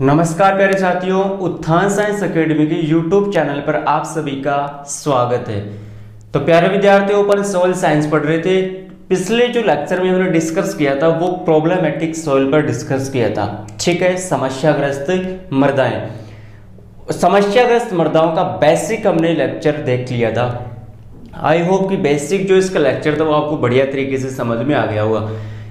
नमस्कार प्यारे साथियों, उत्थान साइंस एकेडमी के YouTube चैनल पर आप सभी का स्वागत है। तो प्यारे विद्यार्थियों, अपन सॉइल साइंस पढ़ रहे थे। पिछले जो लेक्चर में हमने डिस्कस किया था वो प्रॉब्लमेटिक सॉइल पर डिस्कस किया था। ठीक है, समस्याग्रस्त मृदाएं। समस्याग्रस्त मृदाओं का बेसिक हमने लेक्चर देख लिया था। आई होप कि बेसिक जो इसका लेक्चर था वो आपको बढ़िया तरीके से समझ में आ गया होगा।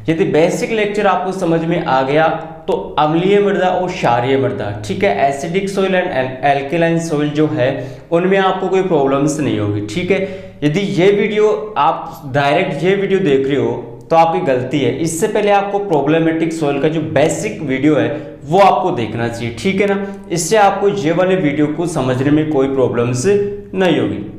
यदि बेसिक लेक्चर आपको समझ में आ गया तो अम्लीय मृदा और क्षारीय मृदा, ठीक है, acidic soil and alkaline soil जो है उनमें आपको कोई प्रॉब्लम्स नहीं होगी। ठीक है, यदि ये वीडियो आप डायरेक्ट ये वीडियो देख रहे हो तो आपकी गलती है। इससे पहले आपको प्रॉब्लमेटिक सॉइल का जो बेसिक वीडियो है वो आपको देखना चाहिए। ठीक है ना, इससे आपको ये वाले वीडियो को समझने में कोई प्रॉब्लम्स नहीं होगी।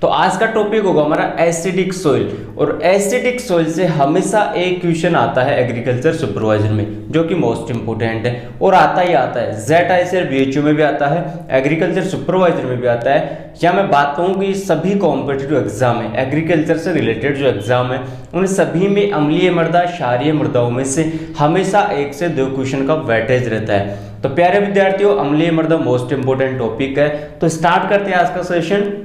तो आज का टॉपिक होगा हमारा एसिडिक सॉइल, और एसिडिक सॉइल से हमेशा एक क्वेश्चन आता है एग्रीकल्चर सुपरवाइजर में, जो कि मोस्ट इंपोर्टेंट है और आता ही आता है। ZICR BHU में भी आता है, एग्रीकल्चर सुपरवाइजर में भी आता है। या मैं बात कहूँ कि सभी कॉम्पिटिटिव एग्जाम है, एग्रीकल्चर से रिलेटेड जो एग्जाम है उन सभी में अम्लीय मृदा क्षारीय मृदाओं में से हमेशा 1 से 2 क्वेश्चन का वेटेज रहता है। तो प्यारे विद्यार्थियों, अम्लीय मृदा मोस्ट इंपोर्टेंट टॉपिक है। तो स्टार्ट करते हैं आज का सेशन।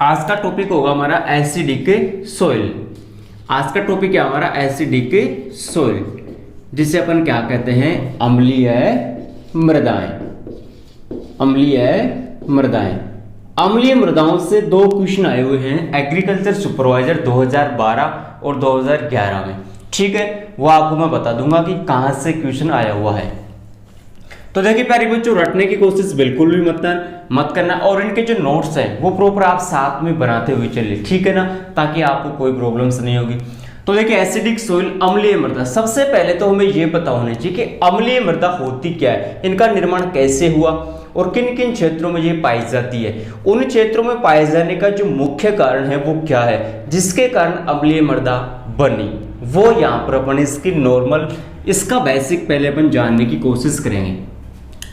आज का टॉपिक होगा हमारा एसिडिक सॉइल। आज का टॉपिक है हमारा एसिडिक सॉइल, जिसे अपन क्या कहते हैं, अम्लीय मृदाएं। अम्लीय मृदाएं, अम्लीय मृदाओं से 2 क्वेश्चन आए हुए हैं एग्रीकल्चर सुपरवाइजर 2012 और 2011 में। ठीक है, वो आपको मैं बता दूंगा कि कहां से क्वेश्चन आया हुआ है। तो देखिए प्यारे बच्चों, रटने की कोशिश बिल्कुल भी मत करना, और इनके जो नोट्स हैं वो प्रॉपर आप साथ में बनाते हुए चलिए। ठीक है ना, ताकि आपको कोई प्रॉब्लम्स नहीं होगी। तो देखिए एसिडिक सॉइल, अम्लीय मृदा, सबसे पहले तो हमें ये पता होना चाहिए कि अम्लीय मृदा होती क्या है, इनका निर्माण कैसे हुआ और किन किन क्षेत्रों में ये पाई जाती है। उन क्षेत्रों में पाए जाने का जो मुख्य कारण है वो क्या है, जिसके कारण अम्लीय मृदा बनी, वो यहाँ पर अपन इसकी नॉर्मल, इसका बेसिक पहले अपन जानने की कोशिश करेंगे।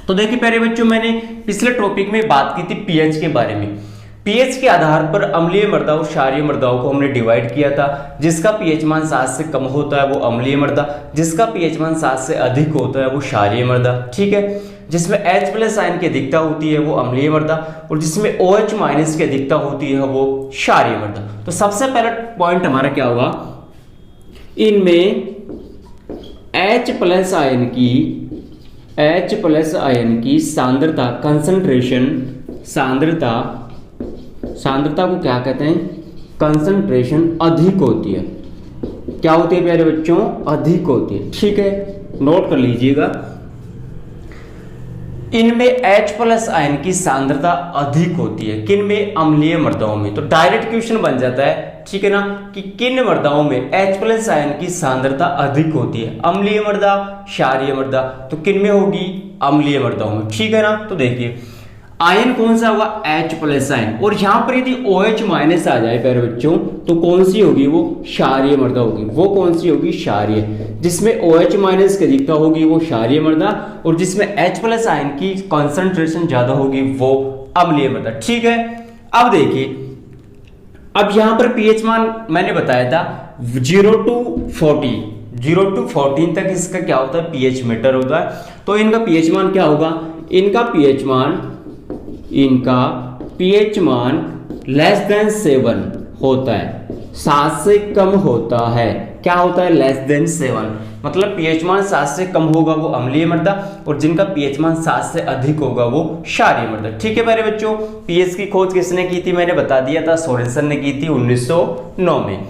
तो देखिए प्यारे बच्चों, मैंने पिछले टॉपिक में बात की थी पीएच के बारे में। पीएच के आधार पर अम्लीय मृदा और क्षारीय मृदाओं को हमने डिवाइड किया था। जिसका पीएच मान 7 से कम होता है वो अम्लीय मृदा, जिसका पीएच मान 7 से अधिक होता है वो क्षारीय मृदा। ठीक है, जिसमें H+ आयन की अधिकता होती है वो अम्लीय मृदा, और जिसमें OH- की अधिकता होती है वो क्षारीय मृदा। तो सबसे पहला पॉइंट हमारा क्या होगा, इनमें H+ आयन की सांद्रता, कंसंट्रेशन, सांद्रता को क्या कहते हैं, कंसंट्रेशन अधिक होती है। क्या होती है प्यारे बच्चों, अधिक होती है। ठीक है, नोट कर लीजिएगा, इनमें H+ आयन की सांद्रता अधिक होती है। किन में, अम्लीय मृदाओं में। तो डायरेक्ट क्वेश्चन बन जाता है, ठीक है ना, कि किन मृदाओं में H+ आयन की सांद्रता अधिक होती है, अम्लीय मृदा, क्षारीय मृदा। तो किन में होगी, अम्लीय मृदाओं में। ठीक है ना, तो देखिए आयन कौन सा होगा, H+ आयन, और यहां पर यदि OH- आ जाए प्यारे बच्चों तो कौन सी होगी, वो क्षारीय मृदा होगी। वो कौन सी होगी, क्षारीय। जिसमें OH- की अधिकता होगी वो क्षारीय मृदा, और जिसमें H+ आयन की कंसंट्रेशन ज्यादा होगी वो अम्लीय मृदा। ठीक है, अब देखिए, अब यहां पर पीएच मान मैंने बताया था 0 to 14 तक इसका क्या होता है, पीएच मीटर होता है। तो इनका पीएच मान क्या होगा, इनका पीएच मान लेस देन 7 होता है, 7 से कम होता है। क्या होता है, लेस देन 7, मतलब पीएच मान 7 से कम होगा वो अम्लीय मृदा, और जिनका पीएच मान 7 से अधिक होगा वो क्षारीय मृदा। ठीक है मेरे बच्चों, पीएच की खोज किसने की थी, मैंने बता दिया था, सोरेनसन ने की थी 1909 में।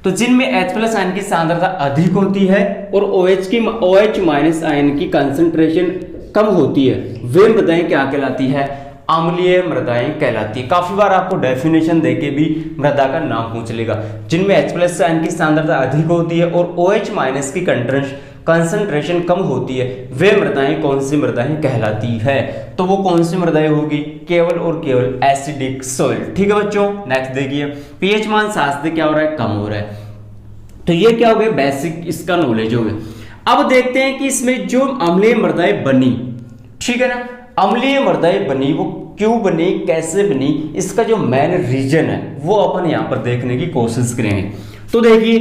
तो जिनमें H+ आयन की सांद्रता अधिक होती है और OH- आयन की कंसंट्रेशन कम होती है, वे मृदाएं क्या कहलाती है, अम्लीय मृदाएं कहलाती है। काफी बार आपको डेफिनेशन देके भी मृदा का नाम पूछ लेगा। जिनमें H+ आयन की सांद्रता अधिक होती है और OH- की कंसंट्रेशन कम होती है, वे मृदाएं कौन सी मृदाएं कहलाती है। तो वो कौन सी मृदाएं होगी, केवल और केवल एसिडिक सॉइल। ठीक है बच्चों, नेक्स्ट देखिए, पीएच मान 7 से क्या हो रहा है, कम हो रहा है। तो ये क्या हो गया, बेसिक इसका नॉलेज हो गया। अब देखते हैं कि इसमें जो अम्लीय मृदाएं बनी, ठीक है ना, अम्लीय मृदाएं बनी वो क्यों बनी, कैसे बनी, इसका जो मेन रीजन है वो अपन यहां पर देखने की कोशिश करेंगे। तो देखिए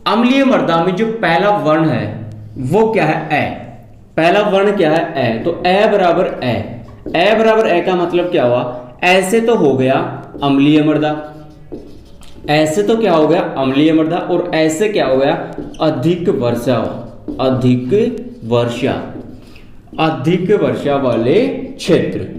अम्लीय मृदा में जो पहला वर्ण है वो क्या है, ए। पहला वर्ण क्या है ए, तो ए बराबर ए, ए बराबर ए का मतलब क्या हुआ, ऐसे तो हो गया अम्लीय मृदा, ऐसे तो क्या हो गया अम्लीय मृदा, और ऐसे क्या हो गया अधिक वर्षा, अधिक वर्षा, अधिक वर्षा वाले क्षेत्र।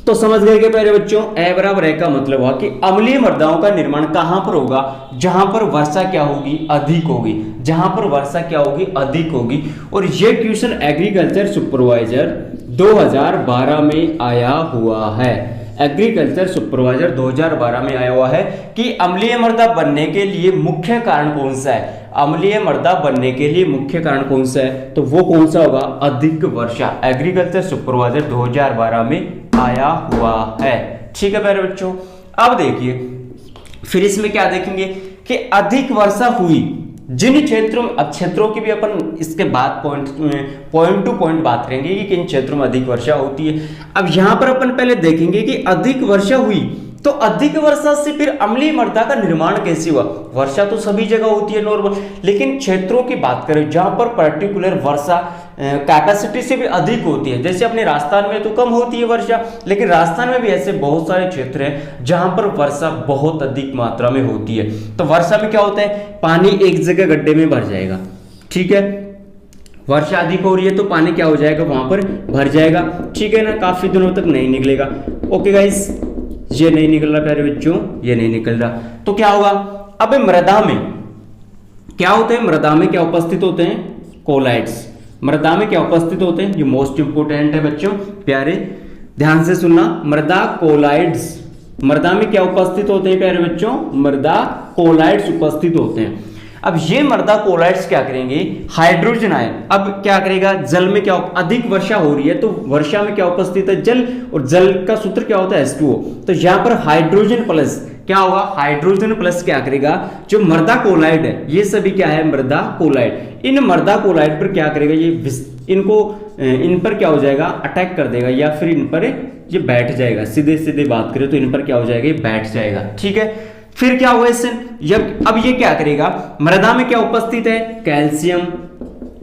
तो समझ गए कि प्यारे बच्चों ए बराबर ए का मतलब हुआ कि अम्लीय मृदाओं का निर्माण कहां पर होगा, जहां पर वर्षा क्या होगी अधिक होगी, जहां पर वर्षा क्या होगी अधिक होगी। और ये क्वेश्चन एग्रीकल्चर सुपरवाइजर 2012 में आया हुआ है, एग्रीकल्चर सुपरवाइजर 2012 में आया हुआ है कि अम्लीय मृदा बनने के लिए मुख्य कारण कौन सा है, अम्लीय मृदा बनने के लिए मुख्य कारण कौन सा है, तो वो कौन सा होगा अधिक वर्षा। एग्रीकल्चर सुपरवाइजर 2012 में आया हुआ है। ठीक है प्यारे बच्चों, अब देखिए फिर इसमें क्या देखेंगे कि अधिक वर्षा हुई जिन क्षेत्रों में, अब क्षेत्रों की भी अपन इसके बाद पॉइंट टू पॉइंट बात करेंगे कि किन क्षेत्रों में अधिक वर्षा होती है। अब यहां पर अपन पहले देखेंगे कि अधिक वर्षा हुई, तो अधिक वर्षा से फिर अम्लीय मृदा का निर्माण कैसे हुआ। वर्षा तो सभी जगह होती है नॉर्मल, लेकिन क्षेत्रों की बात करें जहां पर पर्टिकुलर वर्षा कैपेसिटी से भी अधिक होती है, जैसे अपने राजस्थान में तो कम होती है वर्षा, लेकिन राजस्थान में भी ऐसे बहुत सारे क्षेत्र हैं जहां पर वर्षा बहुत अधिक मात्रा में होती है। तो वर्षा में क्या होता है, पानी एक जगह गड्ढे में भर जाएगा, ठीक है, वर्षा अधिक हो रही है तो पानी क्या हो जाएगा वहां पर भर जाएगा, ठीक है ना, काफी दिनों तक नहीं निकलेगा। ओके गाइस, ये नहीं निकल रहा प्यारे बच्चों, ये नहीं निकल रहा, तो क्या होगा, अब मृदा में क्या होते हैं, मृदा में क्या उपस्थित होते हैं कोलाइड्स, मृदा में क्या उपस्थित होते हैं, ये मोस्ट इंपोर्टेंट है बच्चों, प्यारे ध्यान से सुनना, मृदा कोलाइड्स, मृदा में क्या उपस्थित होते हैं प्यारे बच्चों, मृदा कोलाइड्स उपस्थित होते हैं। अब ये मृदा कोलाइड्स क्या करेंगे, हाइड्रोजन आयन, अब क्या करेगा, जल में क्या अधिक वर्षा हो रही है तो वर्षा में क्या उपस्थित है जल, और जल का सूत्र क्या होता है H2O, तो यहां पर हाइड्रोजन प्लस क्या होगा, हाइड्रोजन प्लस क्या करेगा, जो मृदा कोलाइड है, ये सभी क्या है मृदा कोलाइड, इन मृदा कोलाइड पर क्या करेगा, ये इनको इन पर क्या हो जाएगा अटैक कर देगा, या फिर इन पर ये बैठ जाएगा, सीधे सीधे बात करें तो इन पर क्या हो जाएगा, ये बैठ जाएगा, ठीक है। फिर क्या हुआ इससे, अब ये क्या करेगा, मृदा में क्या उपस्थित है कैल्शियम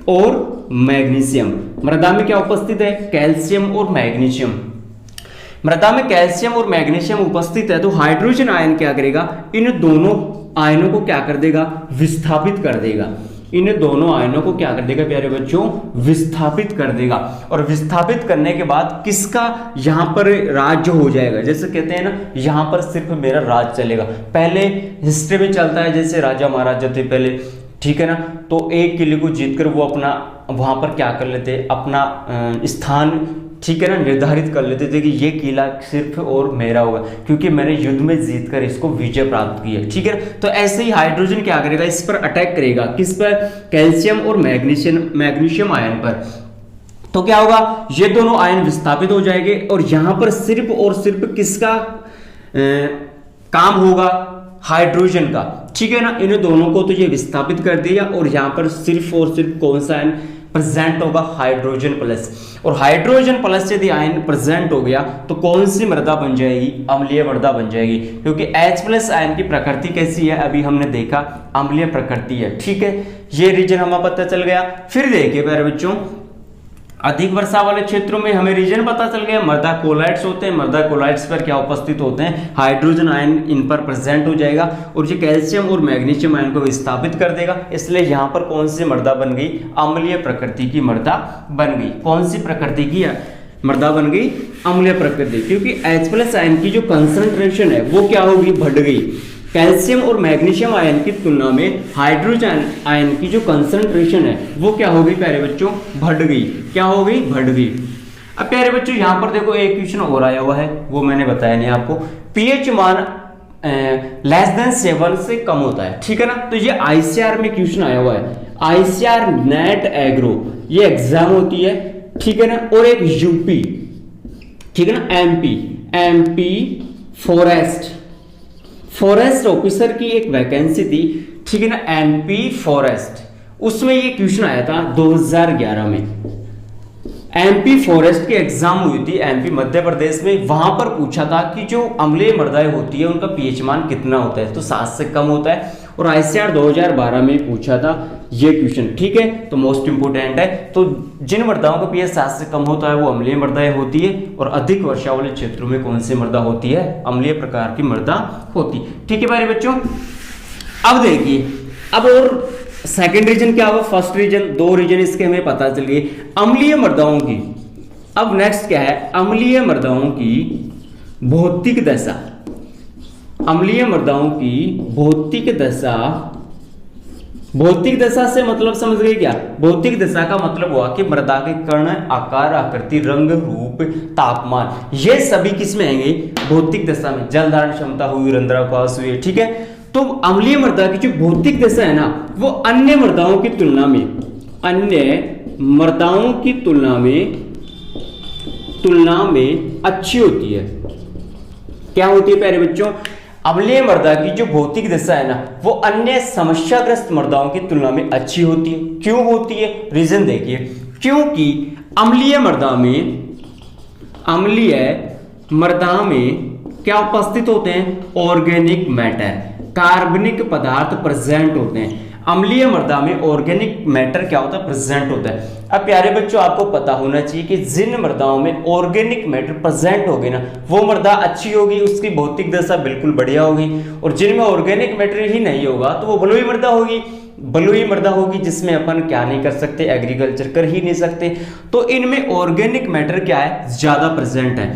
और मैग्नीशियम, मृदा में क्या उपस्थित है कैल्शियम और मैग्नीशियम, मृदा में कैल्शियम और मैग्नीशियम उपस्थित है, तो हाइड्रोजन आयन क्या करेगा, इन दोनों आयनों को क्या कर देगा, विस्थापित कर देगा, इन दोनों आयनों को क्या कर देगा प्यारे बच्चों, विस्थापित कर देगा। और विस्थापित करने के बाद किसका यहाँ पर राज्य हो जाएगा, जैसे कहते हैं ना यहाँ पर सिर्फ मेरा राज चलेगा, पहले हिस्ट्री में चलता है जैसे राजा महाराजा थे पहले, ठीक है ना, तो एक किले को जीतकर वो अपना वहां पर क्या कर लेते, अपना स्थान, ठीक है ना, निर्धारित कर लेते थे कि ये किला सिर्फ और मेरा होगा क्योंकि मैंने युद्ध में जीतकर इसको विजय प्राप्त की है, ठीक है। तो ऐसे ही हाइड्रोजन क्या करेगा, इस पर अटैक करेगा, किस पर, कैल्शियम और मैग्नीशियम आयन पर, तो क्या होगा, ये दोनों आयन विस्थापित हो जाएंगे और यहां पर सिर्फ और सिर्फ किसका काम होगा, हाइड्रोजन का, ठीक है ना, इन दोनों को तो ये विस्थापित कर दिया और यहां पर सिर्फ और सिर्फ कौन सा आयन प्रेजेंट होगा, हाइड्रोजन प्लस। और हाइड्रोजन प्लस यदि आयन प्रेजेंट हो गया तो कौन सी मृदा बन जाएगी, अम्लीय मृदा बन जाएगी, क्योंकि H+ आयन की प्रकृति कैसी है अभी हमने देखा, अम्लीय प्रकृति है, ठीक है, ये रीजन हमें पता चल गया। फिर देखिए प्यारे बच्चों, अधिक वर्षा वाले क्षेत्रों में हमें रीजन पता चल गया, मृदा कोलाइड्स होते हैं, मृदा कोलाइड्स पर क्या उपस्थित होते हैं, हाइड्रोजन आयन इन पर प्रेजेंट हो जाएगा और ये कैल्शियम और मैग्नीशियम आयन को विस्थापित कर देगा, इसलिए यहाँ पर कौन सी मृदा बन गई, अम्लीय प्रकृति की मृदा बन गई। कौन सी प्रकृति की मृदा बन गई, अम्लीय प्रकृति, क्योंकि H+ आयन की जो कंसंट्रेशन है वो क्या होगी, बढ़ गई। कैल्शियम और मैग्नीशियम आयन की तुलना में हाइड्रोजन आयन की जो कंसंट्रेशन है वो क्या हो गई प्यारे बच्चों, बढ़ गई, क्या हो गई, बढ़ गई। अब प्यारे बच्चों यहाँ पर देखो एक क्वेश्चन और आया हुआ है, वो मैंने बताया नहीं आपको, पीएच मान <7 से कम होता है, ठीक है ना, तो ये ICR में क्वेश्चन आया हुआ है, ICR नेट एग्रो, ये एग्जाम होती है, ठीक है ना, और एक यूपी, ठीक है ना, MP फॉरेस्ट ऑफिसर की एक वैकेंसी थी, ठीक है ना, MP फॉरेस्ट, उसमें ये क्वेश्चन आया था 2011 में, MP फॉरेस्ट की एग्जाम हुई थी MP मध्य प्रदेश में, वहां पर पूछा था कि जो अम्लीय मृदाएं होती है उनका पीएच मान कितना होता है, तो 7 से कम होता है, और ICAR 2012 में पूछा था ये क्वेश्चन, ठीक है। तो मोस्ट इंपोर्टेंट है। तो जिन मृदाओं का pH 7 से कम होता है वो अम्लीय मृदाएं होती है, और अधिक वर्षा वाले क्षेत्रों में कौन सी मृदा होती है? अम्लीय प्रकार की मृदा होती है, ठीक है प्यारे बच्चों। अब देखिए, अब और सेकंड रीजन क्या होगा, फर्स्ट रीजन, दो रीजन इसके हमें पता चल गए अम्लीय मृदाओं की। अब नेक्स्ट क्या है, अम्लीय मृदाओं की भौतिक दशा। अम्लीय मृदाओं की भौतिक दशा, भौतिक दशा से मतलब समझ गए क्या? भौतिक दशा का मतलब हुआ कि मृदा के कण, आकार, आकृति, रंग, रूप, तापमान, ये सभी किस में आएंगे? भौतिक दशा में। जल धारण क्षमता हुई, रंध्रावकाश हुई, ठीक है। तो अम्लीय मृदा की जो भौतिक दशा है ना, वो अन्य मृदाओं की तुलना में, अन्य मृदाओं की तुलना में अच्छी होती है। क्या होती है प्यारे बच्चों? अम्लीय मृदा की जो भौतिक दशा है ना, वो अन्य समस्याग्रस्त मृदाओं की तुलना में अच्छी होती है। क्यों होती है? रीजन देखिए, क्योंकि अम्लीय मृदा में क्या उपस्थित होते हैं? ऑर्गेनिक मैटर, कार्बनिक पदार्थ प्रेजेंट होते हैं। अम्लीय मृदा में ऑर्गेनिक मैटर क्या होता है? प्रेजेंट होता है। अब प्यारे बच्चों आपको पता होना चाहिए कि जिन मृदाओं में ऑर्गेनिक मैटर प्रेजेंट होगी ना, वो मृदा अच्छी होगी, उसकी भौतिक दशा बिल्कुल बढ़िया होगी। और जिनमें ऑर्गेनिक मैटर ही नहीं होगा तो वो बलुई मृदा होगी। बलुई मृदा होगी जिसमें अपन क्या नहीं कर सकते? एग्रीकल्चर कर ही नहीं सकते। तो इनमें ऑर्गेनिक मैटर क्या है? ज्यादा प्रेजेंट है।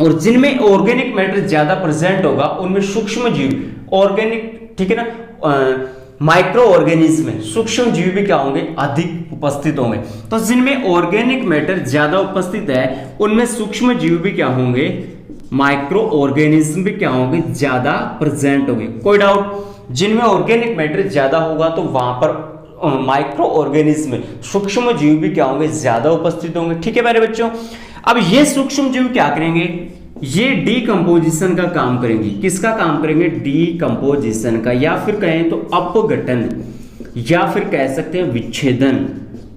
और जिनमें ऑर्गेनिक मैटर ज्यादा प्रेजेंट होगा उनमें सूक्ष्म जीव, ऑर्गेनिक, ठीक है ना, माइक्रो ऑर्गेनिज्म में सूक्ष्म जीव भी क्या होंगे? अधिक उपस्थित होंगे। तो जिनमें ऑर्गेनिक मैटर ज्यादा उपस्थित है उनमें सूक्ष्म जीव भी क्या होंगे? माइक्रो ऑर्गेनिज्म भी क्या होंगे? ज्यादा प्रेजेंट होंगे। कोई डाउट? जिनमें ऑर्गेनिक मैटर ज्यादा होगा तो वहां पर माइक्रो ऑर्गेनिज्म, सूक्ष्म जीव भी क्या होंगे? ज्यादा उपस्थित होंगे, ठीक है प्यारे बच्चों। अब ये सूक्ष्म जीव क्या करेंगे? ये डीकंपोजिशन का काम करेंगे। किसका काम करेंगे? डीकंपोजिशन का, या फिर कहें तो अपघटन, या फिर कह सकते हैं विच्छेदन,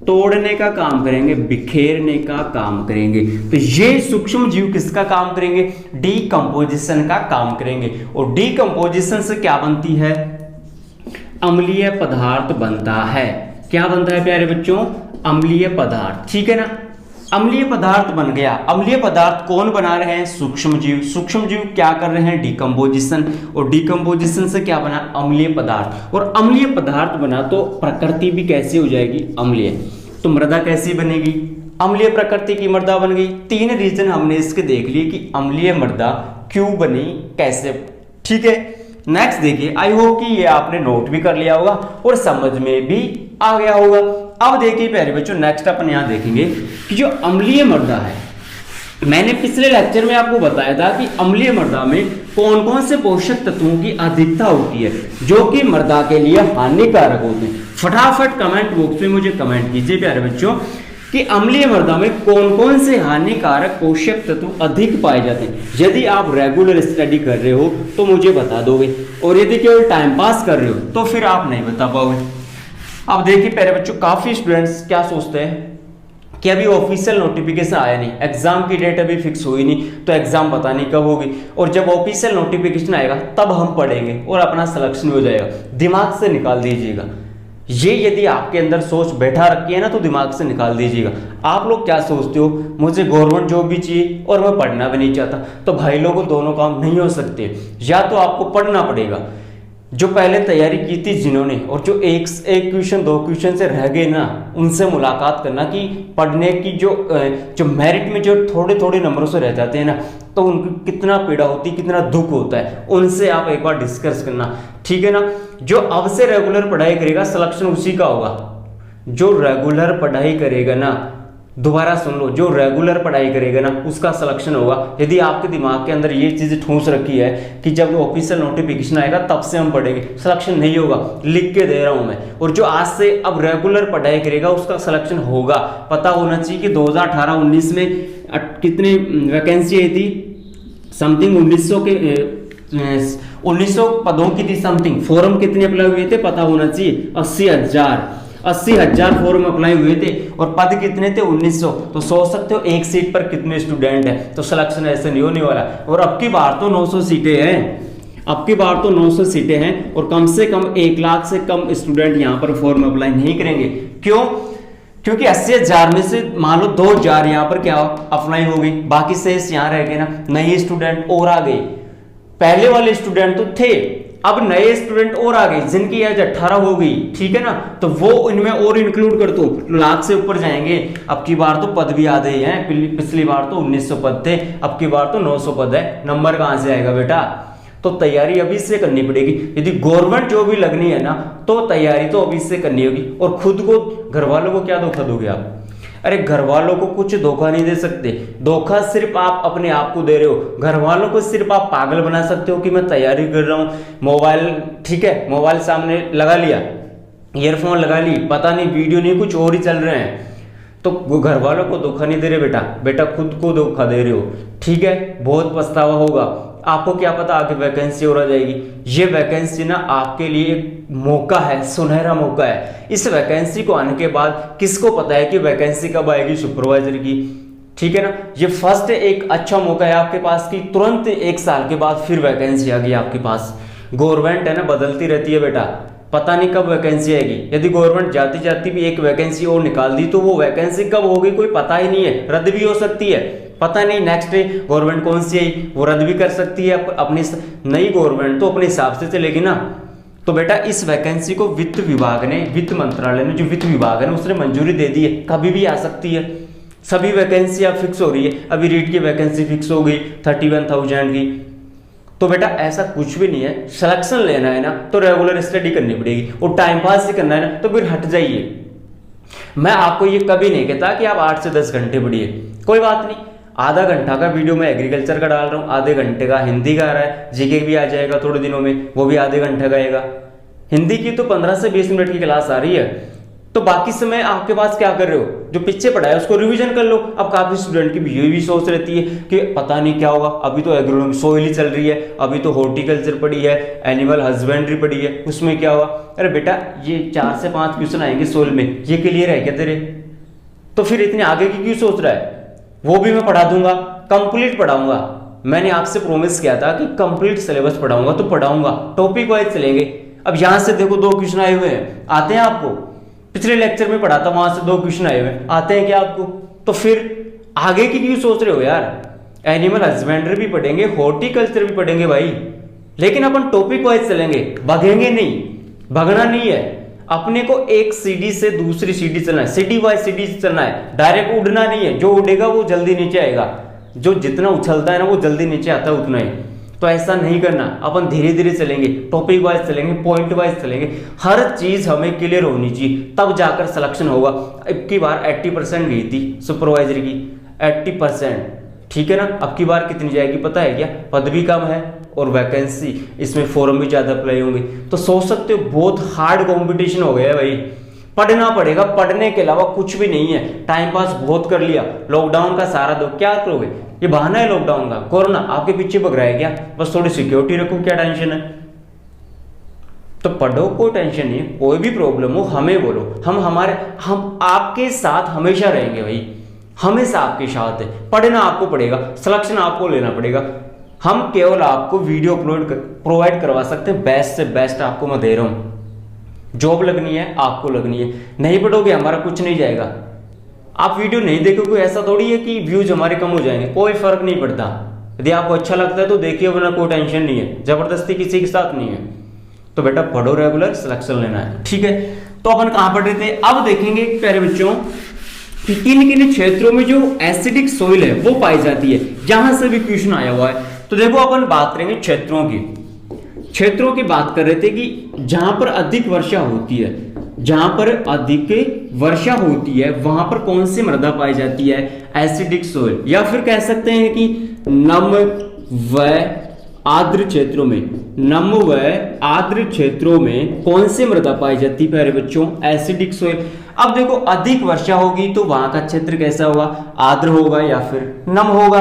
तोड़ने का काम करेंगे, बिखेरने का काम करेंगे। तो ये सूक्ष्म जीव किसका काम करेंगे? डीकंपोजिशन का काम करेंगे। और डीकंपोजिशन से क्या बनती है? अम्लीय पदार्थ बनता है। क्या बनता है प्यारे बच्चों? अम्लीय पदार्थ, ठीक है ना। अम्लीय पदार्थ बन गया। अम्लीय पदार्थ कौन बना रहे हैं? सूक्ष्म जीव। सूक्ष्म जीव क्या कर रहे हैं? डीकंपोजिशन। और डीकंपोजिशन से क्या बना? अम्लीय पदार्थ। और अम्लीय पदार्थ बना तो प्रकृति भी कैसी हो जाएगी? अम्लीय। तो मृदा कैसी बनेगी? अम्लीय प्रकृति की मृदा बन गई। तीन रीजन हमने इसके देख लिए कि अम्लीय मृदा क्यों बनी, कैसे, ठीक है। नेक्स्ट देखिए, आई होप कि ये आपने नोट भी कर लिया होगा और समझ में भी आ गया होगा। अब देखिए प्यारे बच्चों, नेक्स्ट अपन यहां देखेंगे कि जो अम्लीय मृदा है, मैंने पिछले लेक्चर में आपको बताया था कि अम्लीय मृदा में कौन कौन से पोषक तत्वों की अधिकता होती है जो कि मृदा के लिए हानिकारक होते हैं। फटाफट कमेंट बॉक्स में मुझे कमेंट कीजिए प्यारे बच्चों कि अम्लीय मृदा में कौन कौन से हानिकारक पोषक तत्व अधिक पाए जाते हैं। यदि आप रेगुलर स्टडी कर रहे हो तो मुझे बता दोगे, और यदि केवल टाइम पास कर रहे हो तो फिर आप नहीं बता पाओगे। अब देखिए प्यारे बच्चों, काफी स्टूडेंट्स क्या सोचते हैं कि अभी ऑफिशियल नोटिफिकेशन आया नहीं, एग्जाम की डेट अभी फिक्स हुई नहीं, तो एग्जाम पता नहीं कब होगी, और जब ऑफिशियल नोटिफिकेशन आएगा तब हम पढ़ेंगे और अपना सिलेक्शन हो जाएगा। दिमाग से निकाल दीजिएगा ये, यदि आपके अंदर सोच बैठा रखी है ना तो दिमाग से निकाल दीजिएगा। आप लोग क्या सोचते हो, मुझे गवर्नमेंट जॉब भी चाहिए और मैं पढ़ना भी नहीं चाहता, तो भाई लोगों दोनों काम नहीं हो सकते। या तो आपको पढ़ना पड़ेगा, जो पहले तैयारी की थी जिन्होंने, और जो एक क्वेश्चन दो क्वेश्चन से रह गए ना, उनसे मुलाकात करना कि पढ़ने की जो मेरिट में जो थोड़े थोड़े नंबरों से रह जाते हैं ना, तो उनको कितना पीड़ा होती है, कितना दुख होता है, उनसे आप एक बार डिस्कस करना, ठीक है ना। जो अब से रेगुलर पढ़ाई करेगा सिलेक्शन उसी का होगा। जो रेगुलर पढ़ाई करेगा ना, दोबारा सुन लो, जो रेगुलर पढ़ाई करेगा ना उसका सिलेक्शन होगा। यदि आपके दिमाग के अंदर ये चीज ठूंस रखी है कि जब ऑफिशियल नोटिफिकेशन आएगा तब से हम पढ़ेंगे, सिलेक्शन नहीं होगा, लिख के दे रहा हूं मैं। और जो आज से अब रेगुलर पढ़ाई करेगा उसका सिलेक्शन होगा। पता होना चाहिए कि 2018-19 में कितनी वैकेंसी आई थी, समथिंग 1900 पदों की थी, समथिंग फॉर्म कितने अप्लाई हुए थे पता होना चाहिए, 80,000 फॉर्म अप्लाई हुए थे और पद कितने थे 1900। तो सोच सकते हो एक सीट पर कितने स्टूडेंट हैं, तो सिलेक्शन ऐसे नहीं होने वाला। और अब की बार तो 900 सीटें हैं, अब की बार तो 900 सीटें हैं और कम से कम 1 लाख से कम स्टूडेंट यहाँ पर फॉर्म अप्लाई नहीं करेंगे। क्यों? क्योंकि 80,000 में से मान लो 2,000 यहाँ पर क्या अप्लाई हो गई, बाकी शेष यहाँ रह गए ना, नए स्टूडेंट और आ गए। पहले वाले स्टूडेंट तो थे, अब नए स्टूडेंट और आ गए जिनकी एज 18 हो गई, ठीक है ना, तो वो इनमें और इंक्लूड कर दो, लाख से ऊपर जाएंगे। अब की बार तो पद भी आधे ही हैं, पिछली बार तो 1900 पद थे, अब की बार तो 900 पद है। नंबर कहां से आएगा बेटा? तो तैयारी अभी से करनी पड़ेगी। यदि गवर्नमेंट जो भी लगनी है ना, तो तैयारी तो अभी से करनी होगी। और खुद को, घर वालों को क्या धोखा दोगे आप? अरे घर वालों को कुछ धोखा नहीं दे सकते, धोखा सिर्फ आप अपने आप को दे रहे हो। घर वालों को सिर्फ आप पागल बना सकते हो कि मैं तैयारी कर रहा हूं, मोबाइल, ठीक है, मोबाइल सामने लगा लिया, ईयरफोन लगा ली, पता नहीं वीडियो नहीं कुछ और ही चल रहे हैं, तो घर वालों को धोखा नहीं दे रहे बेटा खुद को धोखा दे रहे हो, ठीक है। बहुत पछतावा होगा आपको, क्या पता आगे वैकेंसी और आ जाएगी। ये वैकेंसी ना आपके लिए एक मौका है, सुनहरा मौका है। इस वैकेंसी को आने के बाद किसको पता है कि वैकेंसी कब आएगी सुपरवाइजर की, ठीक है ना। ये फर्स्ट एक अच्छा मौका है आपके पास कि तुरंत 1 साल के बाद फिर वैकेंसी आ गई आपके पास। गवर्नमेंट है ना, बदलती रहती है बेटा, पता नहीं कब वैकेंसी आएगी। यदि गवर्नमेंट जाती जाती भी एक वैकेंसी और निकाल दी तो वो वैकेंसी कब होगी कोई पता ही नहीं है, रद्द भी हो सकती है, पता नहीं नेक्स्ट गवर्नमेंट कौन सी आई वो रद्द भी कर सकती है। अपनी नई गवर्नमेंट तो अपने हिसाब से चलेगी ना। तो बेटा इस वैकेंसी को वित्त विभाग ने, वित्त मंत्रालय ने, जो वित्त विभाग है ना, उसने मंजूरी दे दी है, कभी भी आ सकती है। सभी वैकेंसी अब फिक्स हो रही है। अभी रीट की वैकेंसी फिक्स हो गई 31,000 की। तो बेटा ऐसा कुछ भी नहीं है, सिलेक्शन लेना है ना तो रेगुलर स्टडी करनी पड़ेगी, और टाइम पास ही करना है ना तो फिर हट जाइए। मैं आपको ये कभी नहीं कहता कि आप 8 से 10 घंटे पढ़िए, कोई बात नहीं। आधा घंटा का वीडियो मैं एग्रीकल्चर का डाल रहा हूँ, आधे घंटे का हिंदी का आ रहा है, जीके भी आ जाएगा थोड़े दिनों में, वो भी आधे घंटे का आएगा। हिंदी की तो 15 से 20 मिनट की क्लास आ रही है, तो बाकी समय आपके पास क्या कर रहे हो, जो पीछे पढ़ा है उसको रिवीजन कर लो। अब काफी स्टूडेंट की ये भी सोच रहती है कि पता नहीं क्या होगा, अभी तो एग्रोनॉमी सोइल ही चल रही है, अभी तो हॉर्टिकल्चर पढ़ी है, एनिमल हस्बेंड्री पढ़ी है, उसमें क्या होगा। अरे बेटा ये 4 से 5 क्वेश्चन आएंगे सोइल में, ये क्लियर है क्या तेरे? तो फिर इतने आगे की क्यों सोच रहा है? वो भी मैं पढ़ा दूंगा, कंप्लीट पढ़ाऊंगा। मैंने आपसे प्रॉमिस किया था कि कंप्लीट सिलेबस पढ़ाऊंगा, तो पढ़ाऊंगा, टॉपिक वाइज चलेंगे। अब यहां से देखो 2 क्वेश्चन आए हुए हैं, आते हैं आपको? पिछले लेक्चर में पढ़ा था, वहां से 2 क्वेश्चन आए हुए हैं, आते हैं क्या आपको? तो फिर आगे की क्यों सोच रहे हो यार? एनिमल हस्बेंड्री भी पढ़ेंगे, हॉर्टिकल्चर भी पढ़ेंगे भाई, लेकिन अपन टॉपिक वाइज चलेंगे, भागेंगे नहीं, भागना नहीं है। अपने को एक सीढ़ी से दूसरी सीढ़ी चलना है, सीढ़ी वाइज सीढ़ी चलना है, डायरेक्ट उड़ना नहीं है। जो उड़ेगा वो जल्दी नीचे आएगा, जो जितना उछलता है ना वो जल्दी नीचे आता है उतना ही। तो ऐसा नहीं करना, अपन धीरे धीरे चलेंगे, टॉपिक वाइज चलेंगे, पॉइंट वाइज चलेंगे, हर चीज हमें क्लियर होनी चाहिए, तब जाकर सिलेक्शन होगा। अब की बार 80% गई थी सुपरवाइजर की, 80%, ठीक है ना। अब की बार कितनी जाएगी पता है क्या? पद भी कम है और वैकेंसी, इसमें फॉर्म भी ज्यादा अप्लाई होंगे, तो सोच सकते हो बहुत हार्ड कंपटीशन हो गया है भाई। पढ़ना पड़ेगा, पढ़ने के अलावा कुछ भी नहीं है। टाइम पास बहुत कर लिया, लॉकडाउन का सहारा दो, क्या करोगे? ये बहाना है लॉकडाउन का, कोरोना आपके पीछे भग रहा है क्या? बस थोड़ी सिक्योरिटी रखो, क्या टेंशन है? तो पढ़ो, कोई टेंशन नहीं है, कोई भी प्रॉब्लम हो हमें बोलो, हम आपके साथ हमेशा रहेंगे भाई, हमेशा आपके साथ है। पढ़ना आपको पड़ेगा, सिलेक्शन आपको लेना पड़ेगा। हम केवल आपको वीडियो प्रोवाइड करवा सकते हैं, बेस्ट से बेस्ट आपको मैं दे रहा हूं। जॉब लगनी है आपको लगनी है, नहीं पढ़ोगे हमारा कुछ नहीं जाएगा। आप वीडियो नहीं देखोगे ऐसा थोड़ी है कि व्यूज हमारे कम हो जाएंगे, कोई फर्क नहीं पड़ता। यदि आपको अच्छा लगता है तो देखिए, वरना कोई टेंशन नहीं है, जबरदस्ती किसी के साथ नहीं है। तो बेटा पढ़ो, रेगुलर सिलेक्शन लेना है, ठीक है। तो अपन कहां पढ़ रहे थे? अब देखेंगे प्यारे बच्चों कि किन किन क्षेत्रों में जो एसिडिक सोइल है वो पाई जाती है, जहां से भी क्वेश्चन आया हुआ है। तो देखो अपन बात करेंगे क्षेत्रों की बात कर रहे थे कि जहां पर अधिक वर्षा होती है, जहां पर अधिक वर्षा होती है वहां पर कौन सी मृदा पाई जाती है? एसिडिक सोइल, या फिर कह सकते हैं कि नम व आर्द्र क्षेत्रों में, नम व आर्द्र क्षेत्रों में कौन सी मृदा पाई जाती है प्यारे बच्चों? Acidic soil. अब देखो अधिक वर्षा होगी तो वहां का क्षेत्र कैसा होगा? आर्द्र होगा या फिर नम होगा।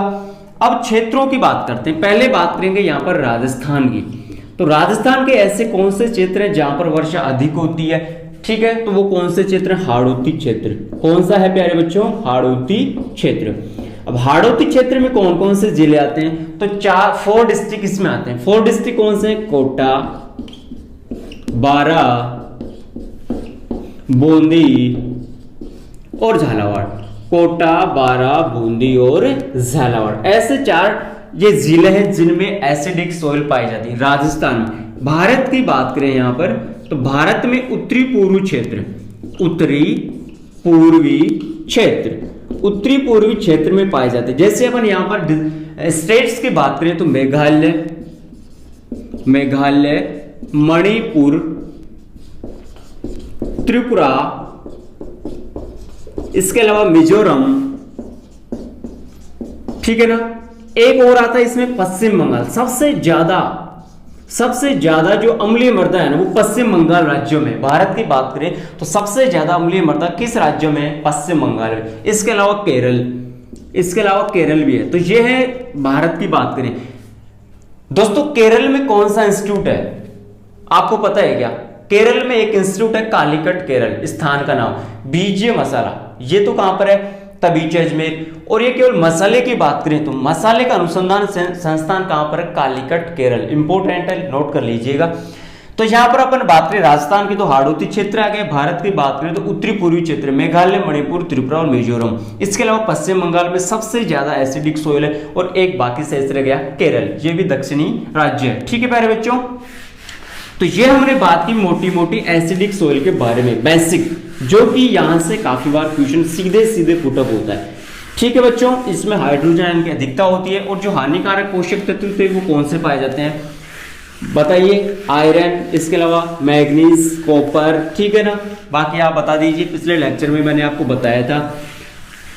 अब क्षेत्रों की बात करते हैं, पहले बात करेंगे यहां पर राजस्थान की। तो राजस्थान के ऐसे कौन से क्षेत्र हैं जहां पर वर्षा अधिक होती है? ठीक है, तो वो कौन से क्षेत्र? हाड़ौती क्षेत्र। कौन सा है प्यारे बच्चों? हाड़ौती क्षेत्र। अब हाड़ौती क्षेत्र में कौन कौन से जिले आते हैं, तो 4 डिस्ट्रिक्ट इसमें आते हैं। 4 डिस्ट्रिक्ट कौन से हैं, कोटा, बारा, बूंदी और झालावाड़। कोटा, बारा, बूंदी और झालावाड़, ऐसे 4 ये जिले हैं जिनमें एसिडिक सोइल पाई जाती है राजस्थान में। भारत की बात करें यहां पर, तो भारत में उत्तरी पूर्वी क्षेत्र, उत्तरी पूर्वी क्षेत्र में पाए जाते हैं। जैसे अपन यहां पर स्टेट्स की बात करें तो मेघालय, मणिपुर, त्रिपुरा, इसके अलावा मिजोरम, ठीक है ना। एक और आता है इसमें पश्चिम बंगाल। सबसे ज्यादा जो अम्लीय मृदा है ना वो पश्चिम बंगाल राज्यों में। भारत की बात करें तो सबसे ज्यादा अम्लीय मृदा किस राज्यों में, पश्चिम बंगाल में। इसके अलावा केरल भी है। तो ये है भारत की बात करें। दोस्तों केरल में कौन सा इंस्टीट्यूट है आपको पता है क्या? केरल में एक इंस्टीट्यूट है कालीकट केरल, स्थान का नाम बीजे मसाला। ये तो कहां पर है, तबीचे अजमेर। और ये केवल मसाले की बात करें तो मसाले का अनुसंधान संस्थान कहां पर है, कालीकट केरल। इंपोर्टेंट है, नोट कर लीजिएगा। तो यहां पर अपन बात करें राजस्थान की तो हाड़ौती क्षेत्र आ गए। भारत की बात करें तो उत्तरी पूर्वी क्षेत्र, मेघालय, मणिपुर, त्रिपुरा और मिजोरम। इसके अलावा पश्चिम बंगाल में सबसे ज्यादा एसिडिक सोइल है और एक बाकी शेष रह गया केरल, ये भी दक्षिणी राज्य है। ठीक है प्यारे बच्चों, तो ये हमने बात की मोटी मोटी एसिडिक सोइल के बारे में, बेसिक, जो कि यहां से काफी बार क्वेश्चन सीधे पुटअप होता है। ठीक है बच्चों, इसमें हाइड्रोजन आयन की अधिकता होती है और जो हानिकारक पोषक तत्व थे वो कौन से पाए जाते हैं बताइए? आयरन, इसके अलावा मैग्नीज, कॉपर, ठीक है ना। बाकी आप बता दीजिए, पिछले लेक्चर में मैंने आपको बताया था।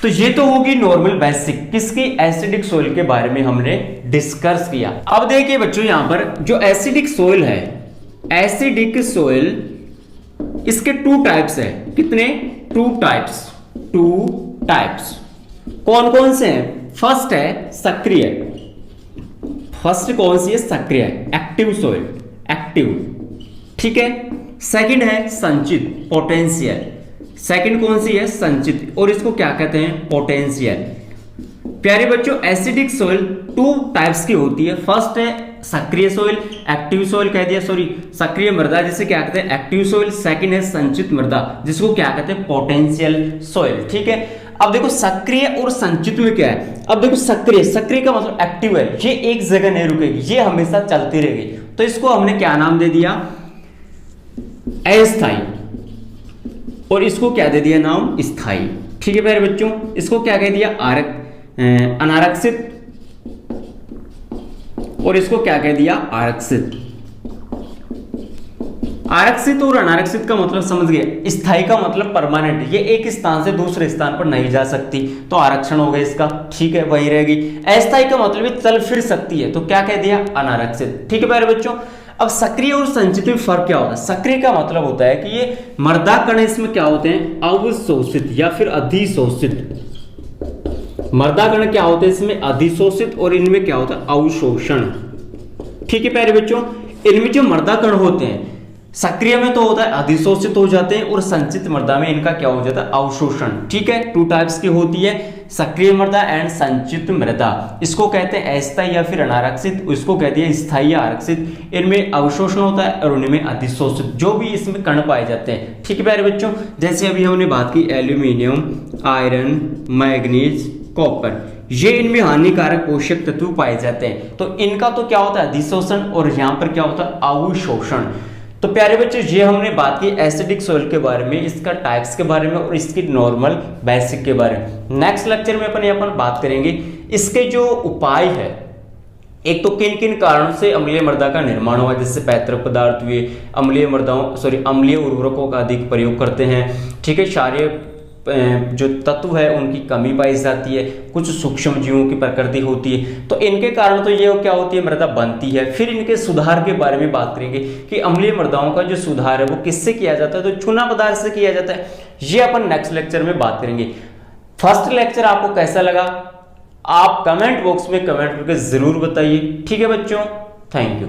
तो ये तो होगी नॉर्मल बेसिक, किसकी, एसिडिक सोइल के बारे में हमने डिस्कस किया। अब देखिए बच्चों, यहां पर जो एसिडिक सोइल है, एसिडिक सोइल, इसके 2 टाइप्स है। कितने? 2 टाइप्स। कौन कौन से हैं? फर्स्ट है सक्रिय। फर्स्ट कौन सी है? सक्रिय, एक्टिव सोइल, एक्टिव, ठीक है। सेकंड है संचित, पोटेंशियल। सेकंड कौन सी है? संचित, और इसको क्या कहते हैं? पोटेंशियल। प्यारे बच्चों, एसिडिक सोइल 2 टाइप्स की होती है। फर्स्ट है सक्रिय सोइल, एक्टिव सोइल कह दिया, सॉरी, सक्रिय मृदा जिसे क्या कहते हैं? Active soil. सेकंड है संचित मृदा जिसको क्या कहते हैं? Potential soil. ठीक है, अब देखो सक्रिय और संचित में क्या है। अब देखो सक्रिय का मतलब एक्टिव है, ये एक जगह नहीं रुकेगी, ये हमेशा चलती रहेगी। तो इसको हमने क्या नाम दे दिया? अस्थायी। और इसको क्या दे दिया नाम? स्थायी। ठीक है प्यारे बच्चों, इसको क्या कह दिया? अनारक्षित, और इसको क्या कह दिया? आरक्षित। आरक्षित और अनारक्षित का मतलब समझ गए। स्थायी का मतलब परमानेंट, ये एक स्थान से दूसरे स्थान पर नहीं जा सकती, तो आरक्षण हो गया इसका। ठीक है, वही रहेगी। अस्थायी का मतलब ये चल फिर सकती है, तो क्या कह दिया? अनारक्षित। ठीक है प्यारे बच्चों, अब सक्रिय और संचित में फर्क क्या होता है? सक्रिय का मतलब होता है कि ये मृदा कण इसमें क्या होते हैं? अवशोषित या फिर अधिशोषित। मृदा कण क्या होते हैं इसमें? अधिशोषित, और इनमें क्या होता है? अवशोषण। ठीक है प्यारे बच्चों, इनमें जो मृदा कण होते हैं सक्रिय में तो होता है अधिशोषित हो जाते हैं, और संचित मृदा में इनका क्या हो जाता है? अवशोषण। ठीक है, 2 टाइप्स की होती है, सक्रिय मृदा एंड संचित मृदा। इसको कहते हैं अस्थायी या फिर अनारक्षित, इसको कहते हैं स्थायी या आरक्षित। इनमें अवशोषण होता है और उनमें अधिशोषित, जो भी इसमें कण पाए जाते हैं। ठीक है प्यारे बच्चों, जैसे अभी हमने बात की एल्यूमिनियम, आयरन, मैग्नीज, कॉपर, ये इनमें हानिकारक पोषक तत्व पाए जाते हैं। तो इनका तो क्या होता है? अधिशोषण, और यहाँ पर क्या होता है? अवशोषण। तो प्यारे बच्चों, ये हमने बात की एसिडिक सोइल के बारे में, इसका टाइप्स के बारे में और इसकी नॉर्मल बेसिक के बारे में। नेक्स्ट लेक्चर में अपन बात करेंगे इसके जो उपाय है, एक तो किन किन कारणों से अम्लीय मृदा का निर्माण हुआ, जैसे पैतृक पदार्थ हुए, अम्लीय उर्वरकों का अधिक प्रयोग करते हैं। ठीक है, क्षारीय जो तत्व है उनकी कमी पाई जाती है, कुछ सूक्ष्म जीवों की प्रकृति होती है, तो इनके कारण तो ये क्या होती है? मृदा बनती है। फिर इनके सुधार के बारे में बात करेंगे कि अम्लीय मृदाओं का जो सुधार है वो किससे किया जाता है? तो चूना पदार्थ से किया जाता है। ये अपन नेक्स्ट लेक्चर में बात करेंगे। फर्स्ट लेक्चर आपको कैसा लगा आप कमेंट बॉक्स में कमेंट करके जरूर बताइए। ठीक है बच्चों, थैंक यू।